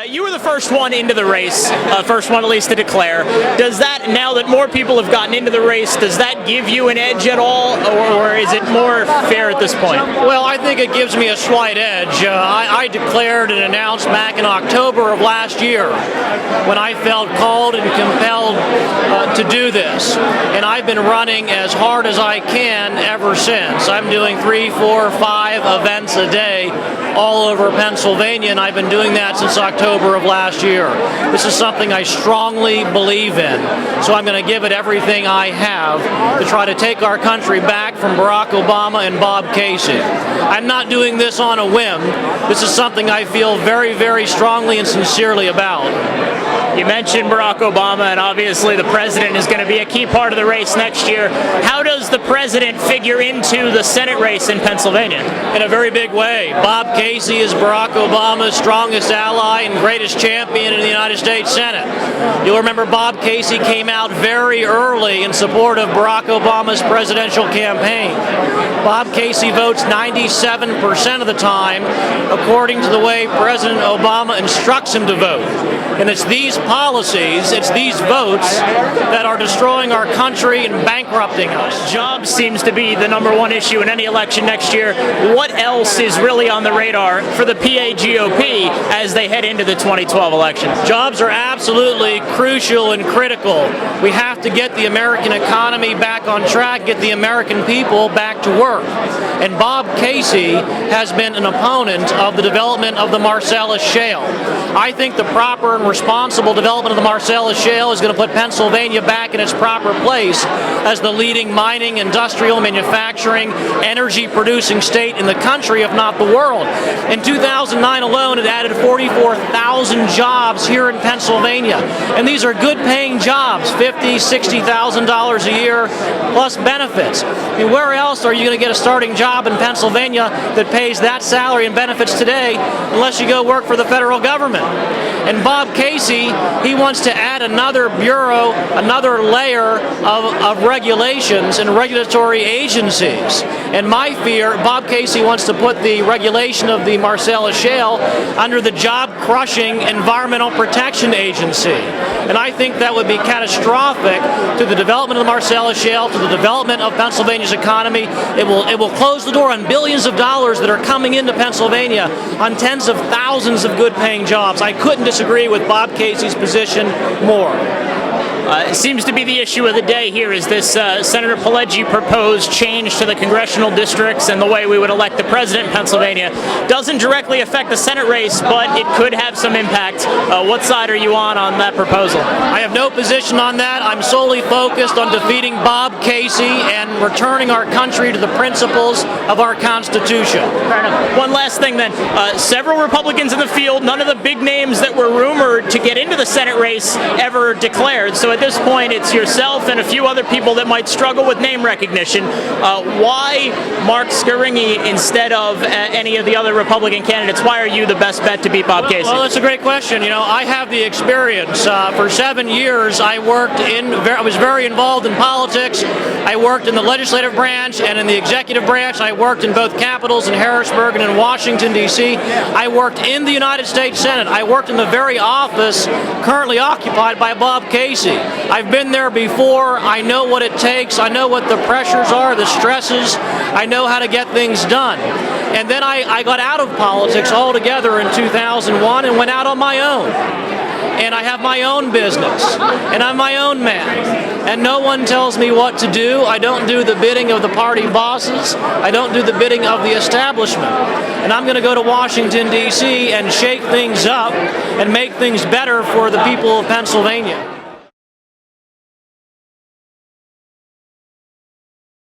You were the first one into the race, first one at least to declare. Does that, now that more people have gotten into the race, does that give you an edge at all, or is it more fair at this point? Well, I think it gives me a slight edge. I declared and announced back in October of last year when I felt called and compelled to do this. And I've been running as hard as I can ever since. I'm doing 3, 4, 5 events a day all over Pennsylvania, and I've been doing that since October of last year. This is something I strongly believe in, so I'm going to give it everything I have to try to take our country back from Barack Obama and Bob Casey. I'm not doing this on a whim. This is something I feel very, very strongly and sincerely about. You mentioned Barack Obama, and obviously the president is going to be a key part of the race next year. How does the president figure into the Senate race in Pennsylvania? In a very big way. Bob Casey is Barack Obama's strongest ally and greatest champion in the United States Senate. You'll remember Bob Casey came out very early in support of Barack Obama's presidential campaign. Bob Casey votes 97% of the time according to the way President Obama instructs him to vote. And it's these policies, it's these votes that are destroying our country and bankrupting us. Jobs seems to be the #1 issue in any election next year. What else is really on the radar for the PA GOP as they head into the 2012 election? Jobs are absolutely crucial and critical. We have to get the American economy back on track, get the American people back to work. And Bob Casey has been an opponent of the development of the Marcellus Shale. I think the proper and responsible development of the Marcellus Shale is going to put Pennsylvania back in its proper place as the leading mining, industrial, manufacturing, energy-producing state in the country, if not the world. In 2009 alone, it added 44,000 jobs here in Pennsylvania. And these are good-paying jobs, $50,000, $60,000 a year, plus benefits. I mean, where else are you going to get a starting job in Pennsylvania that pays that salary and benefits today unless you go work for the federal government? And Bob Casey, he wants to add another bureau, another layer of regulations and regulatory agencies. And my fear, Bob Casey wants to put the regulation of the Marcellus Shale under the job-crushing Environmental Protection Agency. And I think that would be catastrophic to the development of the Marcellus Shale, to the development of Pennsylvania's economy. It will close the door on billions of dollars that are coming into Pennsylvania, on tens of thousands of good-paying jobs. I couldn't disagree with Bob Casey's position more. It seems to be the issue of the day here is this Senator Pileggi proposed change to the congressional districts and the way we would elect the president in Pennsylvania. Doesn't directly affect the Senate race, but it could have some impact. What side are you on that proposal? I have no position on that. I'm solely focused on defeating Bob Casey and returning our country to the principles of our Constitution. Fair enough. One last thing then. Several Republicans in the field, none of the big names that were rumored to get into the Senate race ever declared. So at this point, it's yourself and a few other people that might struggle with name recognition. Why Marc Scaringi instead of any of the other Republican candidates? Why are you the best bet to beat Bob Casey? Well, that's a great question. You know, I have the experience. For 7 years, I was very involved in politics. I worked in the legislative branch and in the executive branch. I worked in both capitals in Harrisburg and in Washington, D.C. I worked in the United States Senate. I worked in the very office currently occupied by Bob Casey. I've been there before. I know what it takes. I know what the pressures are, the stresses. I know how to get things done. And then I got out of politics altogether in 2001 and went out on my own. And I have my own business, and I'm my own man. And no one tells me what to do. I don't do the bidding of the party bosses. I don't do the bidding of the establishment. And I'm going to go to Washington, D.C. and shake things up and make things better for the people of Pennsylvania.